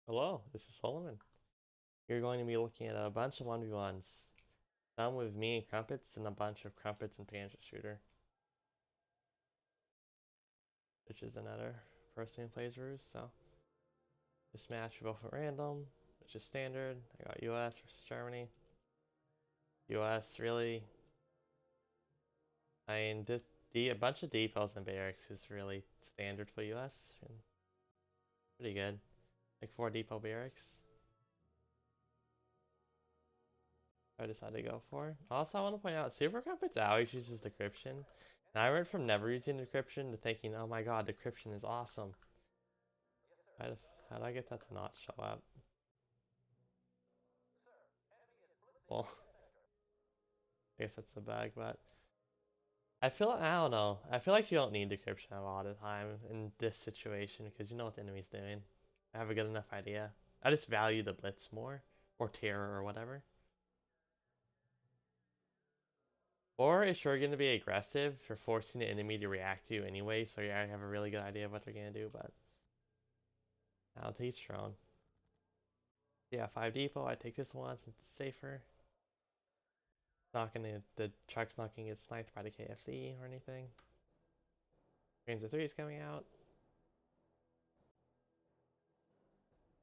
Hello, this is Solomon. You're going to be looking at a bunch of 1v1s. Some with me and Crumpets, and a bunch of Crumpets and Panzershooter. Which is another person who plays RUSE, so. This match we both went random, which is standard. I got US versus Germany. US really. I mean, a bunch of depots and barracks is really standard for US. And pretty good. Like 4 depot barracks. I decided to go for. Also, I want to point out, Super Crumpets always uses decryption. And I went from never using decryption to thinking, oh my god, decryption is awesome. How do I get that to not show up? Well, I guess that's the bug, but I don't know. I feel like you don't need decryption a lot of the time in this situation because you know what the enemy's doing. I have a good enough idea. I just value the blitz more, or terror, or whatever. Or if you're going to be aggressive, you're forcing the enemy to react to you anyway, so you already have a really good idea of what they're going to do, but I'll teach your own. Yeah, 5 depot, I take this one since it's safer. The truck's not gonna get sniped by the KFC or anything. Panzer 3 is coming out.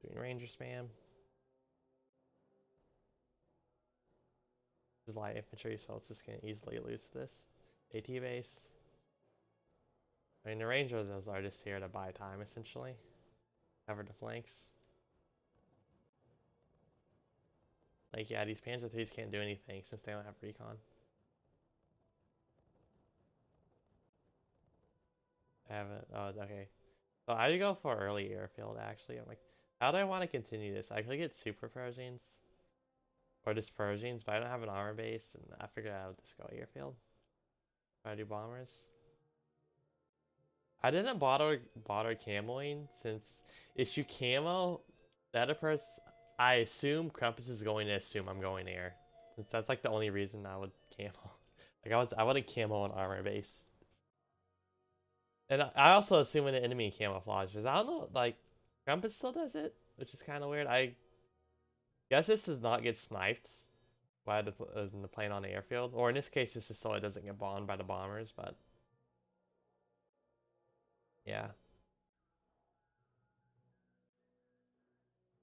Doing Ranger spam. This is light infantry, so it's just gonna easily lose this. AT base. I mean, the Rangers are just here to buy time, essentially. Cover the flanks. Like, yeah, these Panzer 3s can't do anything since they don't have recon. I haven't, oh, okay. So I go for early airfield, actually. I'm like, how do I want to continue this? I could get super Pershings. Or dispersions, but I don't have an armor base, and I figured I would just go airfield. Try to do bombers. I didn't bother camoing since if you camo the other person, I assume Crumpets is going to assume I'm going air. Since that's like the only reason I would camo. Like I wouldn't camo an armor base. And I also assume when the enemy camouflages. I don't know, like Crumpets still does it, which is kind of weird. I guess this does not get sniped by the plane on the airfield. Or in this case, this is so it doesn't get bombed by the bombers, but yeah.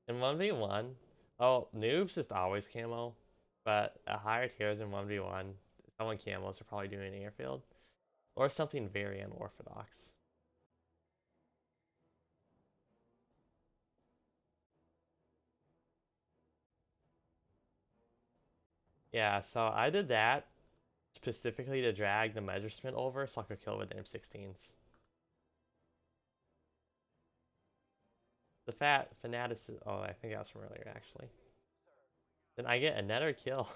In 1v1, oh, noobs just always camo, but at higher tiers in 1v1, someone camos are probably doing an airfield. Or something very unorthodox. Yeah, so I did that specifically to drag the measurement over so I could kill with the M16s. The Fanatic, oh, I think that was from earlier actually. Then I get another kill.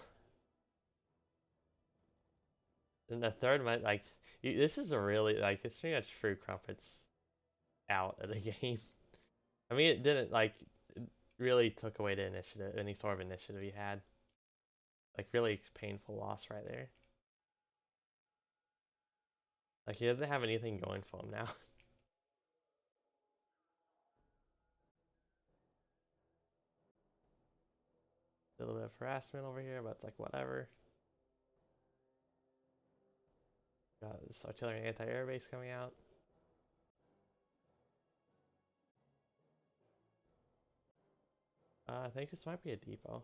Then the third one, like, this is a really, like, it's pretty much threw Crumpets out of the game. I mean, it didn't, like, it really took away the initiative, any sort of initiative he had. Like, really painful loss right there. Like, he doesn't have anything going for him now. A little bit of harassment over here, but it's like, whatever. Got this artillery anti-air base coming out. I think this might be a depot.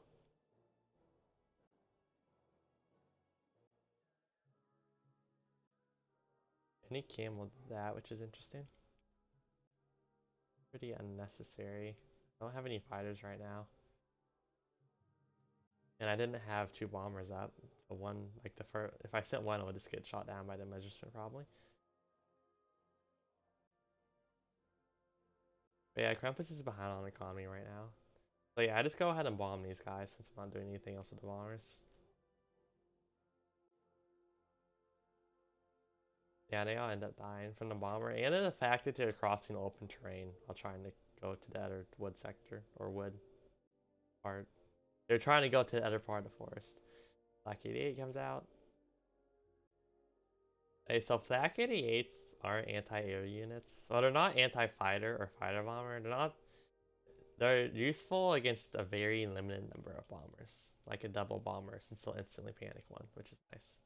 And he cameled that, which is interesting. Pretty unnecessary. I don't have any fighters right now. And I didn't have 2 bombers up. So one, like the first, if I sent one, it would just get shot down by the measurement probably. But yeah, Crumpets is behind on economy right now. So yeah, I just go ahead and bomb these guys since I'm not doing anything else with the bombers. Yeah, they all end up dying from the bomber. And then the fact that they're crossing open terrain while trying to go to the other wood sector, or wood part. They're trying to go to the other part of the forest. Flak 88 comes out. Hey, so Flak 88s aren't anti-air units. Well, they're not anti-fighter or fighter bomber. They're not. They're useful against a very limited number of bombers, like a double bomber, since they'll instantly panic one, which is nice.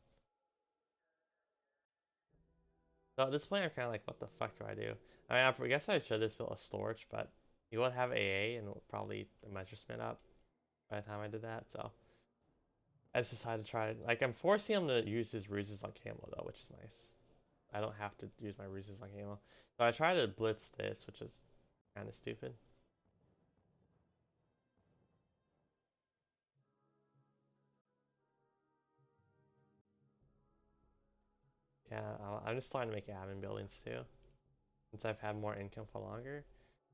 So at this point, I'm kind of like, what the fuck do I do? I mean, I guess I should have just built a storage, but you would have AA and probably the measure spin up by the time I did that. So I just decided to try. Like, I'm forcing him to use his ruses on camo though, which is nice. I don't have to use my ruses on camo. So I try to blitz this, which is kind of stupid. Yeah, I'm just starting to make admin buildings too, since I've had more income for longer.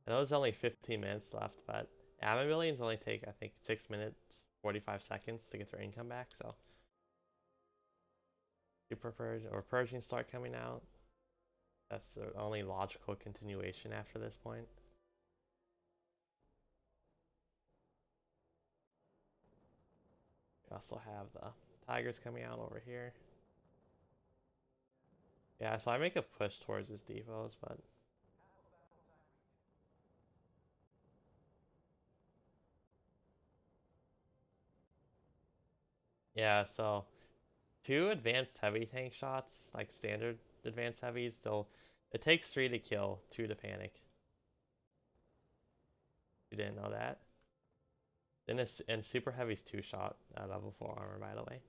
I know there's only 15 minutes left, but admin buildings only take, I think, 6 minutes, 45 seconds to get their income back, so. Super Purge or Purging start coming out. That's the only logical continuation after this point. We also have the Tigers coming out over here. Yeah, so I make a push towards his depots, but yeah, so 2 advanced heavy tank shots, like standard advanced heavies, it takes 3 to kill, 2 to panic. You didn't know that? Then it's and super heavy's 2-shot level 4 armor, by the way.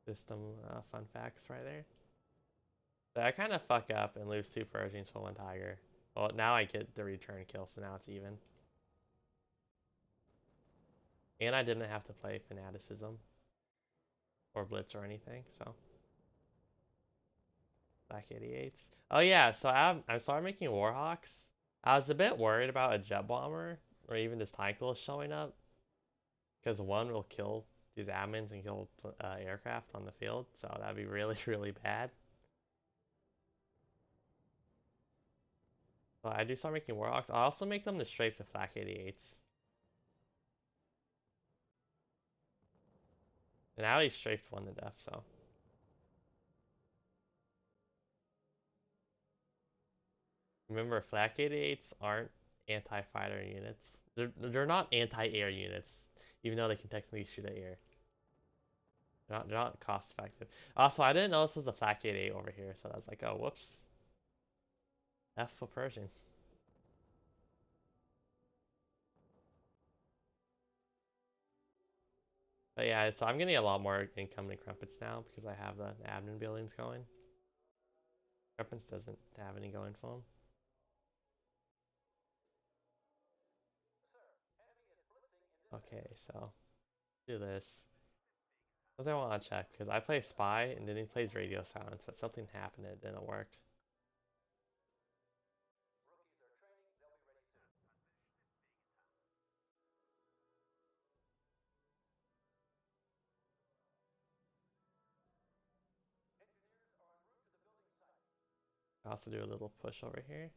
System fun facts right there. So I kind of fuck up and lose 2 Persians for 1 Tiger. Well, now I get the return kill, so now it's even. And I didn't have to play Fanaticism or Blitz or anything, so. Black 88s. Oh yeah, so I started making Warhawks. I was a bit worried about a jet bomber or even this Tycho showing up, because one will kill these admins and kill aircraft on the field, so that'd be really, really bad. But I do start making Warhawks. I also make them to strafe the Flak 88s. And I already strafed one to death, so. Remember, Flak 88s aren't anti-fighter units. They're not anti-air units, even though they can technically shoot at air. They're not cost effective. Also, I didn't know this was a Flak 88 over here, so I was like, oh, whoops. F for Persian. But yeah, so I'm getting a lot more income in Crumpets now because I have the admin buildings going. Crumpets doesn't have any going for him. Okay, so do this. Something I want to check because I play Spy and then he plays Radio Silence, but something happened and it didn't work. I also do a little push over here.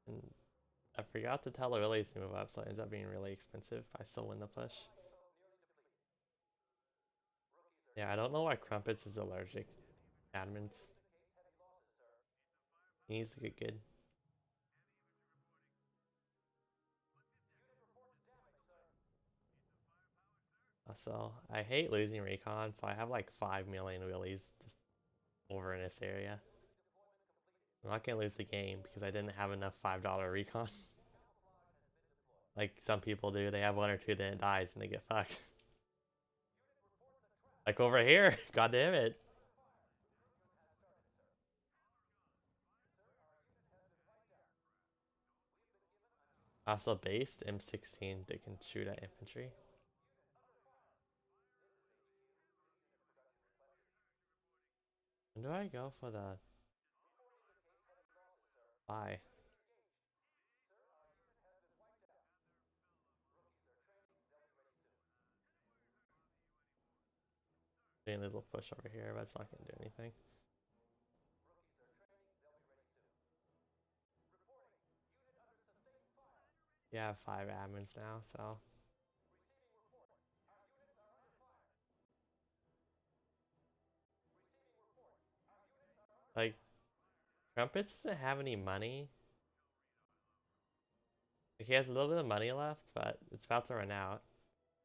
And I forgot to tell the relays to move up, so it ends up being really expensive. I still win the push. Yeah, I don't know why Crumpets is allergic. Admins. He needs to get good. So I hate losing recon, so I have like 5 million wheelies just over in this area. I'm not gonna lose the game because I didn't have enough $5 recon. Like some people do, they have 1 or 2, then it dies and they get fucked. Like over here, god damn it. Also based M16 they can shoot at infantry. When do I go for the buy? Doing a little push over here, but it's not gonna do anything. Yeah, I have 5 admins now, so. Like, Crumpets doesn't have any money. Like, he has a little bit of money left, but it's about to run out.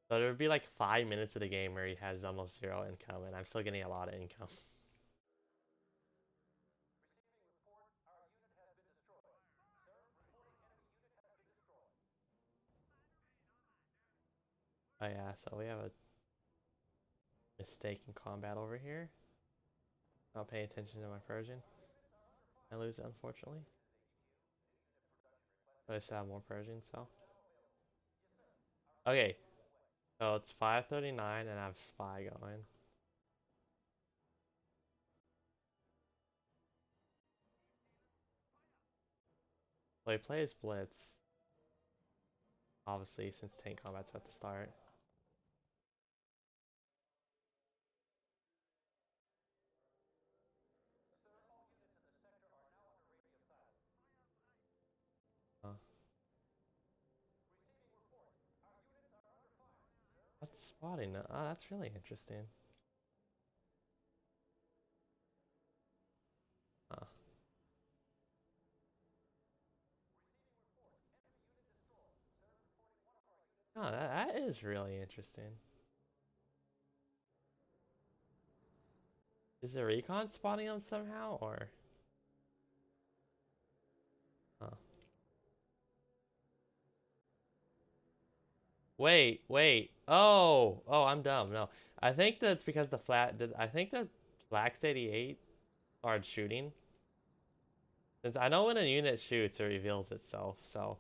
So there would be like 5 minutes of the game where he has almost zero income, and I'm still getting a lot of income. Oh yeah, so we have a mistake in combat over here. Not paying attention to my Persian. I lose it, unfortunately. But I still have more Persian, so. Okay, so it's 5:39 and I have Spy going. So he plays Blitz, obviously, since tank combat's about to start. Oh. What's spotting? Oh, that's really interesting. Huh. Oh, that is really interesting. Is the recon spotting him somehow, or? Huh. Wait. Oh, I'm dumb. No, I think that's because the flat. I think the Flax 88 started shooting. Since I know when a unit shoots, it reveals itself. So,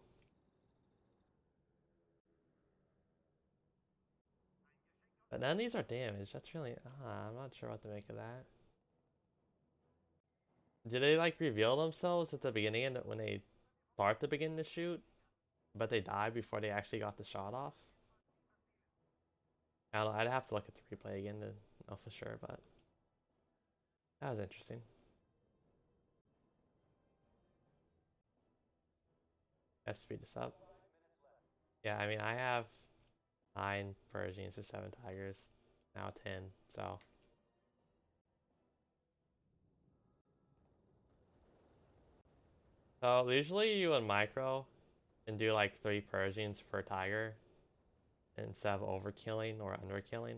but none of these are damaged. That's really. I'm not sure what to make of that. Did they like reveal themselves at the beginning and when they start to begin to shoot, but they die before they actually got the shot off? I don't know. I'd have to look at the replay again to know for sure, but that was interesting. Let's speed this up. Yeah, I mean, I have 9 Persians to 7 Tigers, now 10, so. So usually you would micro and do like 3 Persians per Tiger instead of overkilling or underkilling,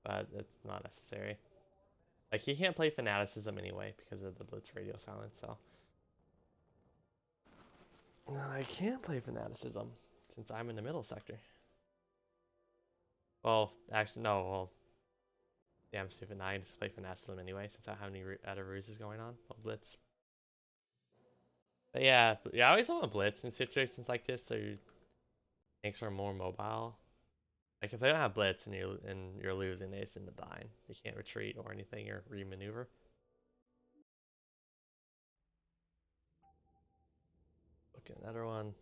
but it's not necessary. Like, you can't play Fanaticism anyway because of the Blitz radio silence, so. No, I can't play Fanaticism since I'm in the middle sector. Well, actually, no, well, yeah, I'm stupid. Now I can just play Fanaticism anyway since I don't have any other ruses going on. Well, Blitz. But yeah, I always want to Blitz in situations like this so your tanks are more mobile. Like, if they don't have Blitz and you're losing, they just end up dying. You can't retreat or anything or remaneuver. Okay, another one.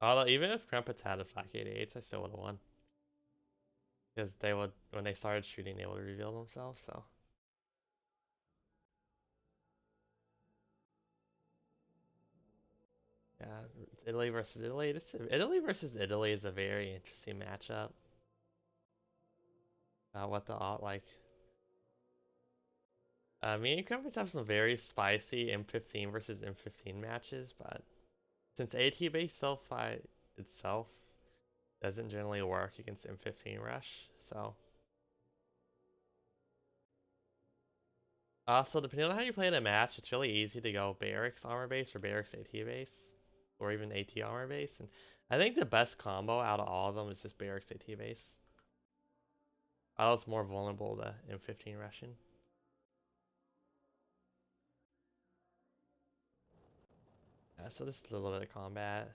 Although, even if Crumpets had a Flak 88s, I still would have won. Because they would, when they started shooting, they would reveal themselves, so. Yeah, Italy versus Italy. Italy versus Italy is a very interesting matchup. What the like. Me and Crumpets have some very spicy M15 versus M15 matches, but since AT-based self-fight itself doesn't generally work against M15 rush, so. So depending on how you play in a match, it's really easy to go Barracks armor base or Barracks AT base, or even AT armor base. And I think the best combo out of all of them is just Barracks AT base. I was more vulnerable to M15 rushing. Yeah, so just a little bit of combat.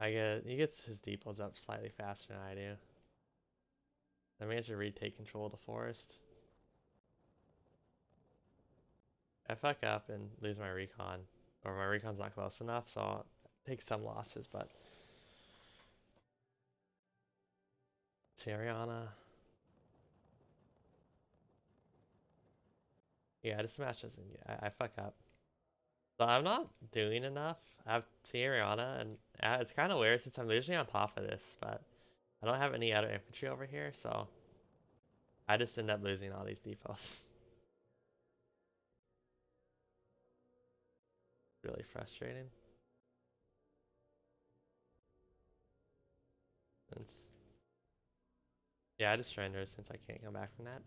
He gets his depots up slightly faster than I do. I managed to retake control of the forest. I fuck up and lose my recon, or my recon's not close enough, so I'll take some losses, but. Syriana. Yeah, this match doesn't. I fuck up. So I'm not doing enough. I have Sierra, and it's kind of weird since I'm usually on top of this, but I don't have any other infantry over here, so I just end up losing all these depots. Really frustrating. Since, yeah, I just surrendered since I can't come back from that.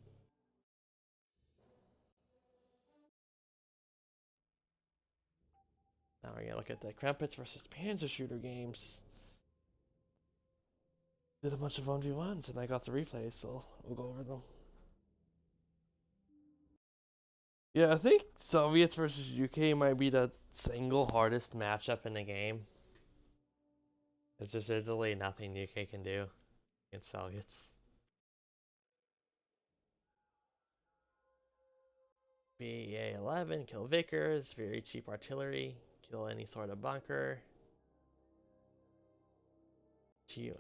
Now we're gonna look at the Crumpets versus Panzershooter games. Did a bunch of 1v1s and I got the replays, so we'll go over them. Yeah, I think Soviets versus UK might be the single hardest matchup in the game. It's just literally nothing UK can do against Soviets. BA-11, kill Vickers, very cheap artillery, kill any sort of bunker. Cheap,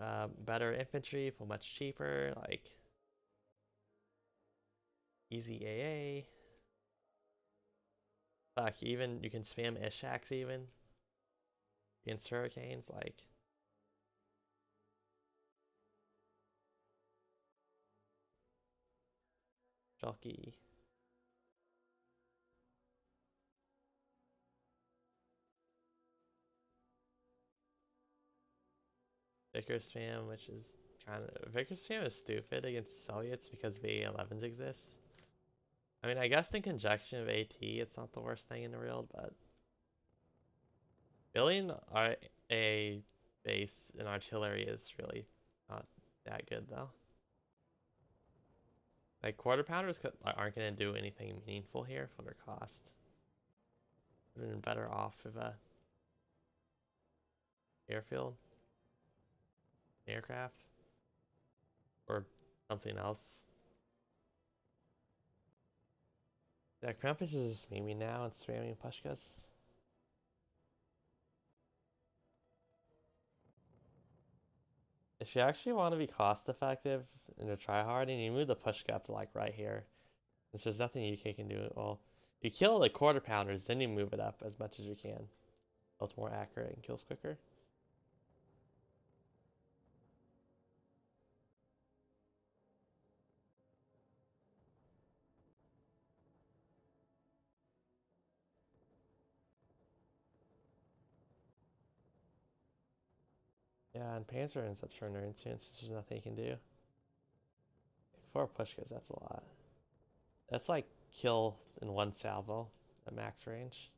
better infantry for much cheaper, like easy AA. Fuck, even you can spam Ishaks even against hurricanes, like Jockey. Vickers spam, which is kind of Vickers spam is stupid against Soviets because BA-11s exist. I mean, I guess in conjunction of AT, it's not the worst thing in the world, but building a base in artillery is really not that good though. Like quarter pounders aren't going to do anything meaningful here for their cost. Would have been better off if a airfield, aircraft, or something else. Yeah, Crumpets is just memeing now and spamming pushkas. If you actually want to be cost effective and to try hard, and you move the pushka up to like right here, since there's nothing UK can do. Well, you kill the quarter pounders, then you move it up as much as you can. So it's more accurate and kills quicker. Yeah, and Panzer ends up surrendering soon since there's nothing you can do. 4 pushkas, that's a lot. That's like kill in 1 salvo at max range.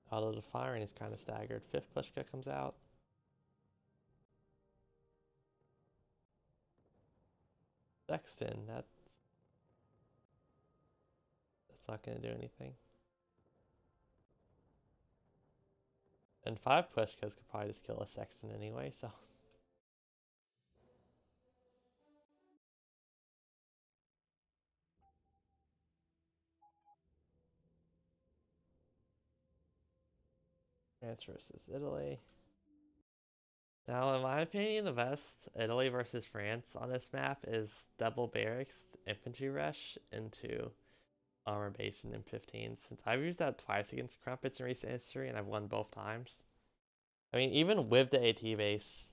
Although the firing is kind of staggered. 5th pushka comes out. Sexton, that's not going to do anything. And 5 pushkas could probably just kill a Sexton anyway, so. France versus Italy. Now, in my opinion, the best Italy versus France on this map is double barracks infantry rush into armor base and M15. Since I've used that twice against Crumpets in recent history, and I've won both times. I mean, even with the AT base,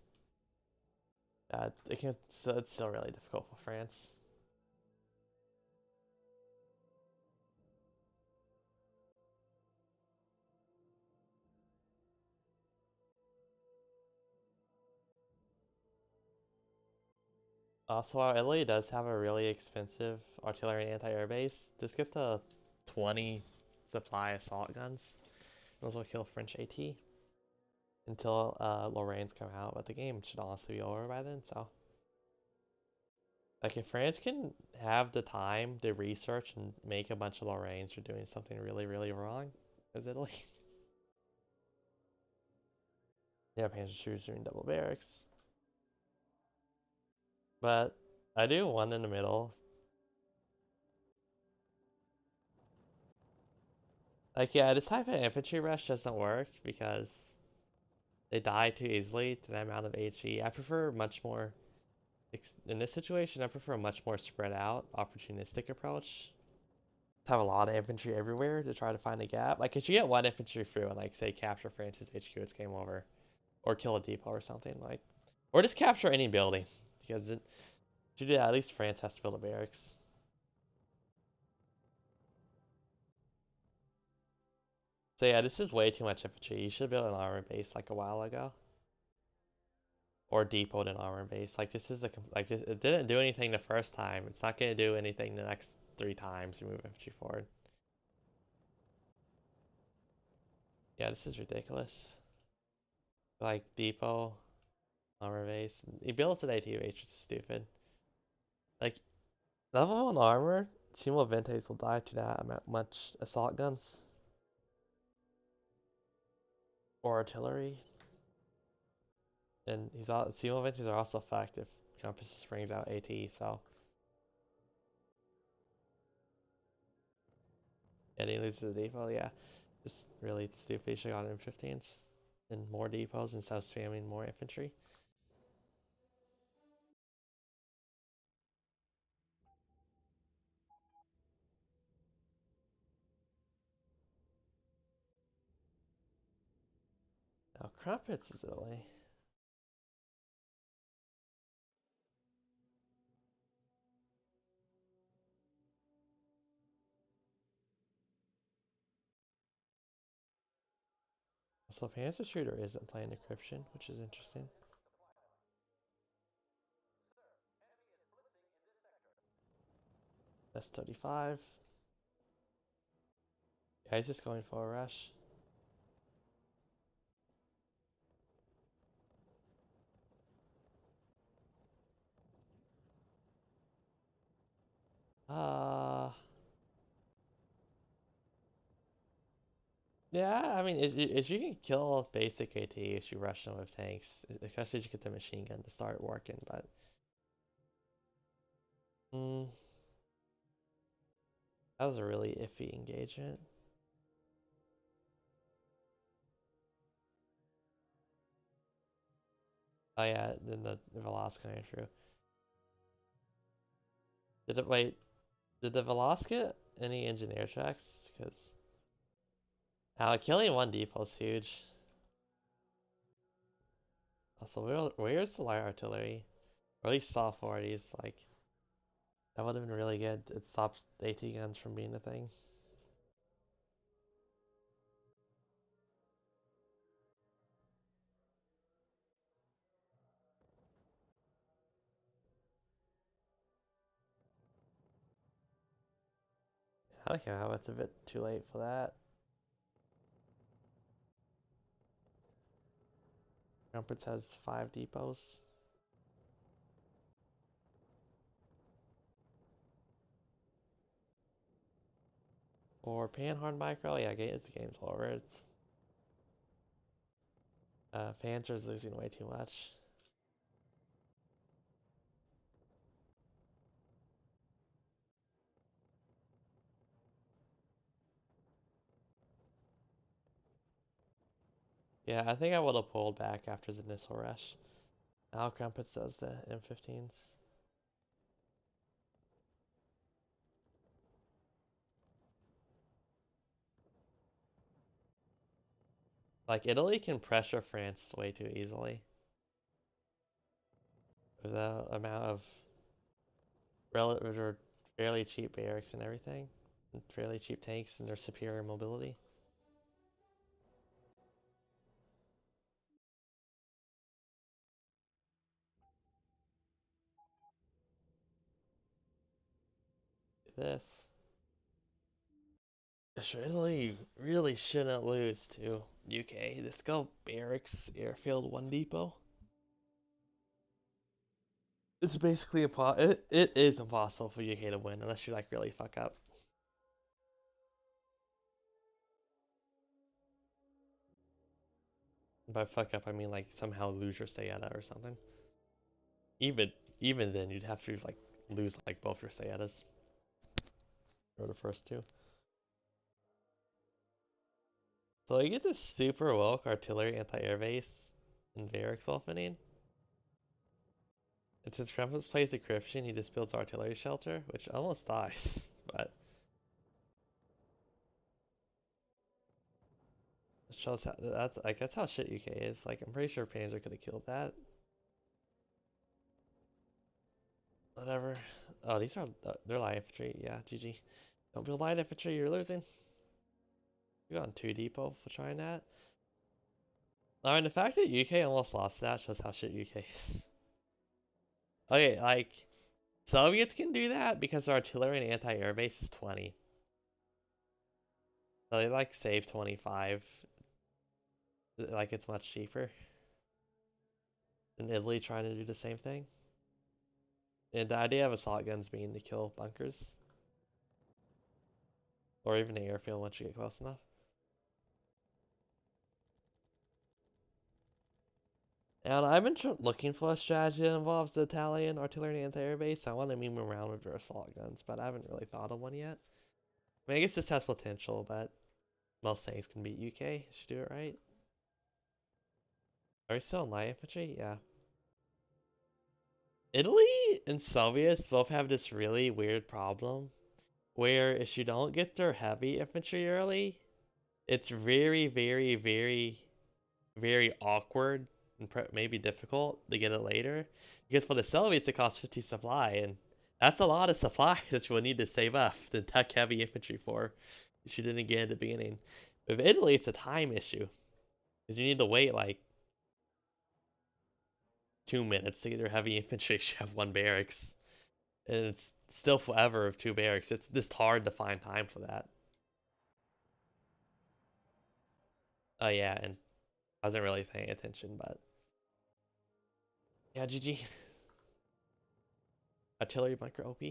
it's still really difficult for France. Also, while Italy does have a really expensive artillery and anti-air base, just get the 20 supply assault guns. Those will kill French AT until Lorraine's come out, but the game should honestly be over by then, so. Like, if France can have the time to research and make a bunch of Lorraines for doing something really, really wrong, as Italy. Yeah, Panzershooter's doing double barracks. But I do one in the middle. Like, yeah, this type of infantry rush doesn't work because they die too easily to the amount of HE. I prefer much more, in this situation, I prefer a much more spread out, opportunistic approach. Have a lot of infantry everywhere to try to find a gap. Like, if you get one infantry through and, like, say, capture France's HQ, it's game over. Or kill a depot or something, like. Or just capture any building. Because to do that, at least France has to build a barracks. So yeah, this is way too much infantry. You should build an armor base like a while ago. Or depot an armor base. Like this is it didn't do anything the first time. It's not gonna do anything the next 3 times you move infantry forward. Yeah, this is ridiculous. Like depot, armor base. He builds an ATH, which is stupid. Like level 1 armor, Simo Ventes will die to that much assault guns. Or artillery. And Simo Ventes are also fucked if Crumpets brings out AT, so. Yeah, he loses the depot, yeah. Just really stupid. You should have got M15s and more depots instead of spamming more infantry. Now, Crumpets is Italy. So Panzershooter isn't playing encryption, which is interesting. S35. Yeah, he's just going for a rush. Yeah, I mean, if you can kill basic ATs, you rush them with tanks, especially if you get the machine gun to start working, but. That was a really iffy engagement. Oh yeah, then the Veloz coming through. Did the Veloz get any engineer checks? Because now killing one depot is huge. Also, where's the light artillery? Or at least soft 40s, like that would have been really good. It stops AT guns from being a thing. I don't know how it's a bit too late for that. Crumpets has 5 depots. Or Panhard Micro, yeah, it's the game's over. It's Panzer's losing way too much. Yeah, I think I would have pulled back after the initial rush. Now Crumpets does the M15s. Like, Italy can pressure France way too easily. With the amount of relative, fairly cheap barracks and everything. And fairly cheap tanks and their superior mobility. This. Italy really shouldn't lose to UK. This go barracks, airfield, 1 depot. It's basically it is impossible for UK to win unless you like really fuck up. By fuck up, I mean like somehow lose your Sayada or something. Even even then, you'd have to like lose like both your Sayadas or the first 2. So you get this super woke artillery anti-air base in Varric's opening. And since Crumpets plays decryption, he just builds artillery shelter, which almost dies, but it shows how that's how shit UK is. Like I'm pretty sure Panzer could have killed that. Whatever. Oh, these are they're light infantry. Yeah, GG. Don't build light infantry, you're losing. You got 2 depot for trying that. Alright, the fact that UK almost lost that shows how shit UK is. Okay, like Soviets can do that because their artillery and anti-air base is 20. So they like save 25. Like it's much cheaper than Italy trying to do the same thing. And the idea of assault guns being to kill bunkers. Or even the airfield once you get close enough. And I've been looking for a strategy that involves the Italian artillery and anti-air base. I want to meme around with their assault guns, but I haven't really thought of one yet. I mean, I guess this has potential, but most things can beat UK. Should do it right. Are we still in light infantry? Yeah. Italy and Soviets both have this really weird problem where if you don't get their heavy infantry early, it's very, very, very, very awkward and maybe difficult to get it later. Because for the Soviets, it costs 50 supply, and that's a lot of supply that you will need to save up the tech heavy infantry for if you didn't get at the beginning. With Italy, it's a time issue because you need to wait like 2 minutes to get your heavy infantry. You have 1 barracks, and it's still forever of 2 barracks. It's just hard to find time for that. Oh yeah, and I wasn't really paying attention, but yeah, GG. Artillery micro OP.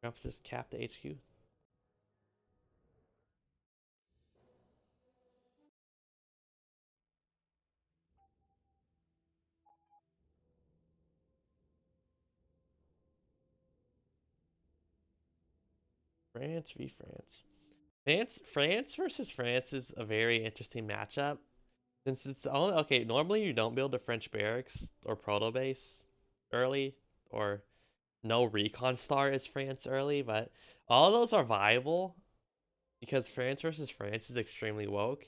Crumpets just cap the HQ. France v France. France versus France is a very interesting matchup. Since it's only okay, normally you don't build a French barracks or proto base early, or no recon start as France early, but all of those are viable because France versus France is extremely woke.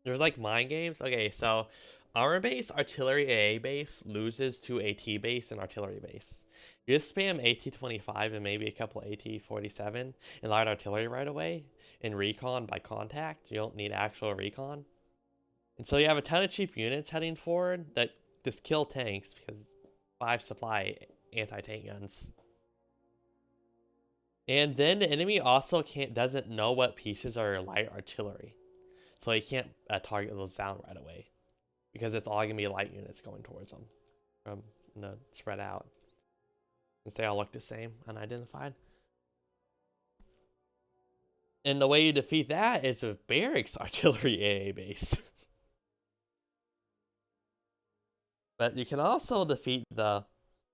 There's like mind games. Okay, so armor base, artillery AA base loses to AT base and artillery base. You just spam AT-25 and maybe a couple AT-47 and light artillery right away, and recon by contact. You don't need actual recon. And so you have a ton of cheap units heading forward that just kill tanks because 5 supply anti-tank guns. And then the enemy also doesn't know what pieces are light artillery. So he can't target those down right away because it's all gonna be light units going towards them from spread out. Since they all look the same, unidentified. And the way you defeat that is with barracks artillery AA base. But you can also defeat the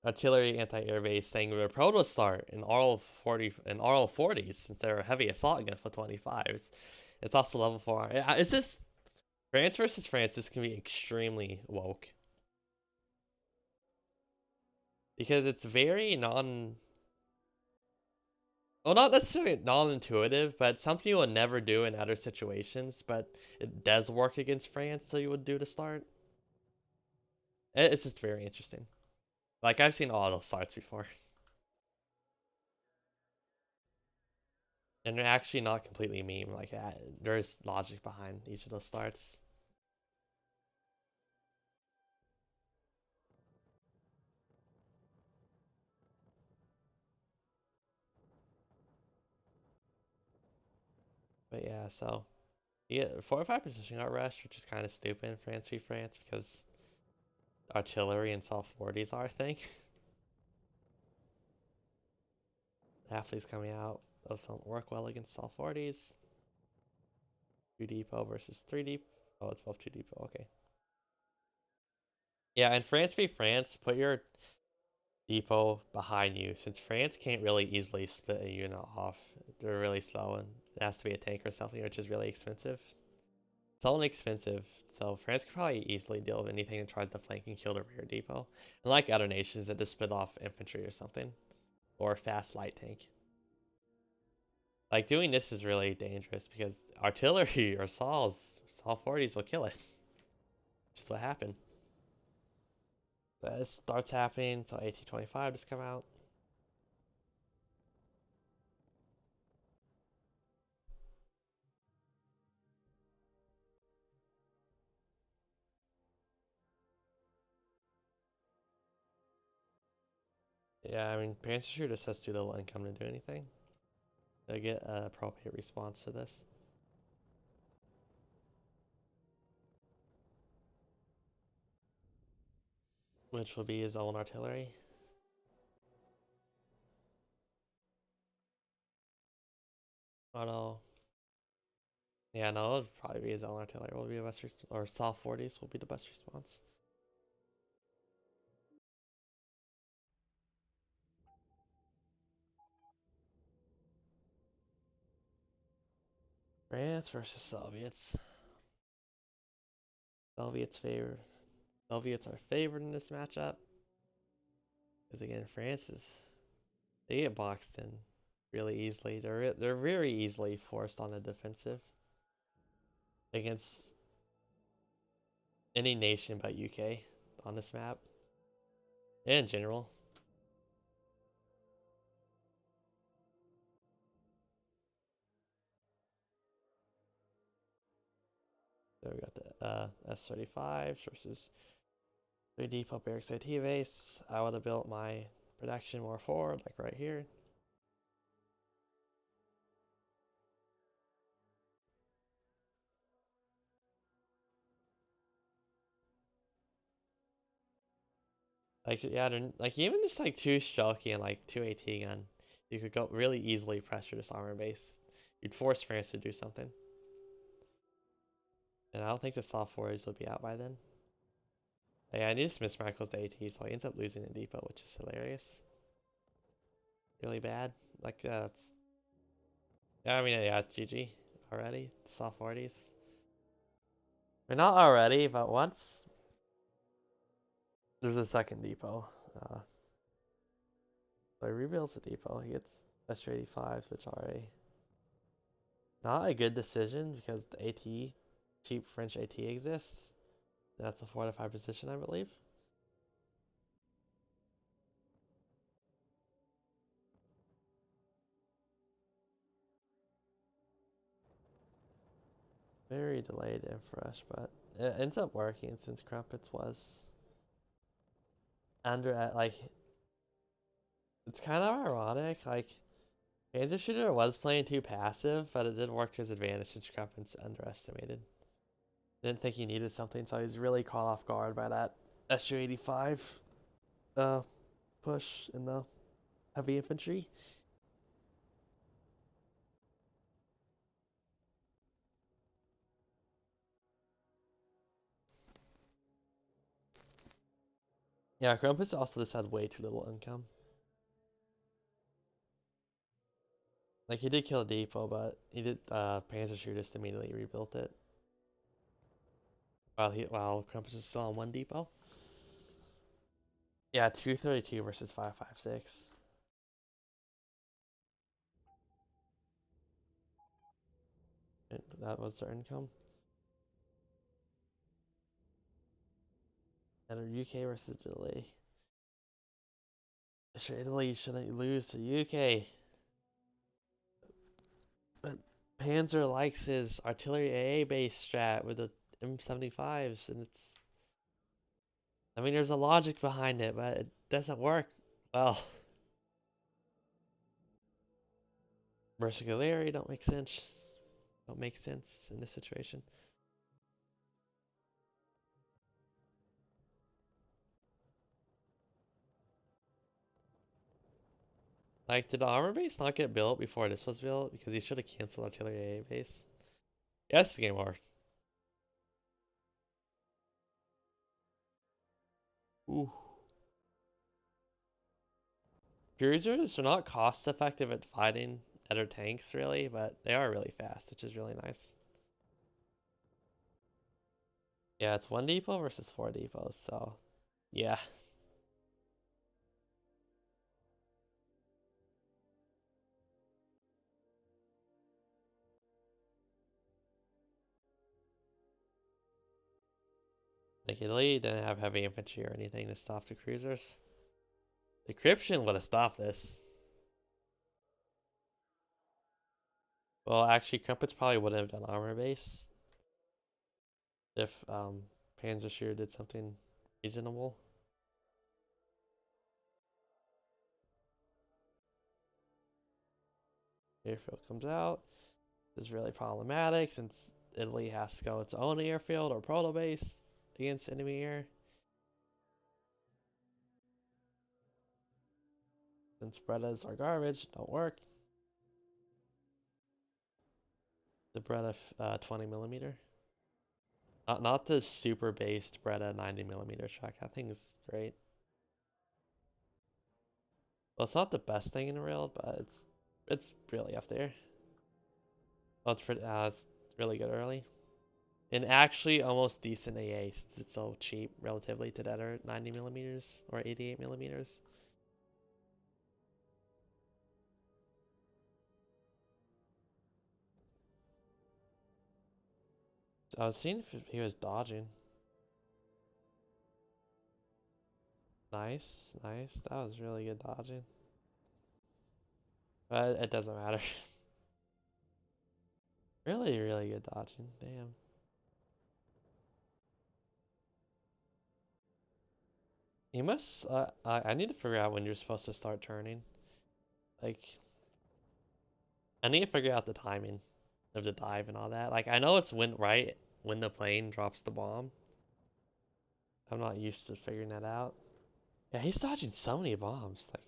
artillery anti-air base thing with a proto start in RL40s since they're a heavy assault gun for 25s. It's also level 4. It's just France versus France. This can be extremely woke because it's very well, not necessarily non-intuitive, but something you would never do in other situations. But it does work against France, so you would do to start. It's just very interesting. Like I've seen all those starts before. And they're actually not completely meme. Like there's logic behind each of those starts. But yeah, so yeah, 4-5 position got rushed, which is kind of stupid in France v France because artillery and soft 40s are a thing. Athletes coming out. Those don't work well against soft 40s. 2 depot versus 3 depot. Oh, it's both 2 depot. Okay. Yeah, and France v France, put your depot behind you since France can't really easily split a unit off. They're really slow and it has to be a tank or something, which is really expensive. It's only expensive, so France could probably easily deal with anything that tries to flank and kill the rear depot. Unlike other nations that just split off infantry or something, or fast light tank. Like doing this is really dangerous because artillery or Saw 40s will kill it. Just what happened. This starts happening, so AT-25 just come out. Yeah, I mean, Panzershooter just has too little income to do anything. They'll get an appropriate response to this. Which will be his own artillery. Oh no. Yeah, no, it'll probably be his own artillery. Will be the best, or Saw 40s will be the best response. France versus Soviets. Soviets favor. Soviets are favored in this matchup. Because again, they get boxed in really easily. They're very easily forced on the defensive against any nation but UK on this map. And in general. So we got the S-35s versus 3 depot barracks IT base. I would have built my production more forward, like right here. Like, yeah, like even just like 2 Strelky and like 2 AT gun, you could go really easily pressure this armor base. You'd force France to do something. And I don't think the soft 40s will be out by then. But yeah, I need to miss Michaels to AT, so he ends up losing the depot, which is hilarious. Really bad. Like, it's... Yeah, I mean, yeah, GG already. Soft 40s. Or not already, but once there's a second depot. So he rebuilds the depot. He gets SU-85s, which are not a good decision because the AT, cheap French AT exists. That's a fortified position, I believe. Very delayed and fresh, but it ends up working since Crumpets was under at like. It's kind of ironic, like Panzershooter was playing too passive, but it did work to his advantage since Crumpets underestimated. Didn't think he needed something, so he's really caught off guard by that SU-85 push in the heavy infantry. Yeah, Crumpets also just had way too little income. Like, he did kill a depot, but he did Panzershooter just immediately rebuilt it. While Crumpets is still on 1 depot. Yeah, 232 versus 556. That was their income. And UK versus Italy. Italy shouldn't lose to UK. But Panzer likes his artillery AA based strat with the M75s, and it's. I mean, there's a logic behind it, but it doesn't work well. Mercenary don't make sense. Don't make sense in this situation. Like, did the armor base not get built before this was built? Because he should have canceled artillery AA base. Yes, game over. Ooh. Cruisers are not cost effective at fighting better tanks really, but they are really fast, which is really nice. Yeah, it's 1 depot versus 4 depots, so yeah. They could lead, didn't have heavy infantry or anything to stop the cruisers. Decryption would have stopped this. Well, actually, Crumpets probably wouldn't have done armor base if Panzershooter did something reasonable. Airfield comes out. This is really problematic since Italy has to go its own airfield or proto base against enemy air. Since Brettas are garbage, don't work. The Bretta 20mm. Not the super based Bretta 90mm truck. That thing is great. Well, it's not the best thing in the world, but it's really up there. Oh, it's really good early. And actually almost decent AA since it's so cheap relatively to the other 90mm or 88mm. I was seeing if he was dodging. Nice, nice. That was really good dodging. But it doesn't matter. Really, really good dodging. Damn. You must. I need to figure out when you're supposed to start turning. Like, I need to figure out the timing of the dive and all that. Like, I know it's when the plane drops the bomb. I'm not used to figuring that out. Yeah, he's dodging so many bombs. Like,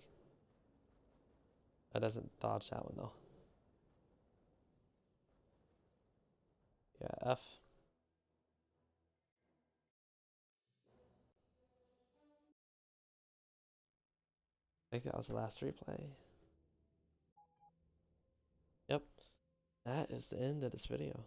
that doesn't dodge that one though. Yeah, F. I think that was the last replay. Yep. That is the end of this video.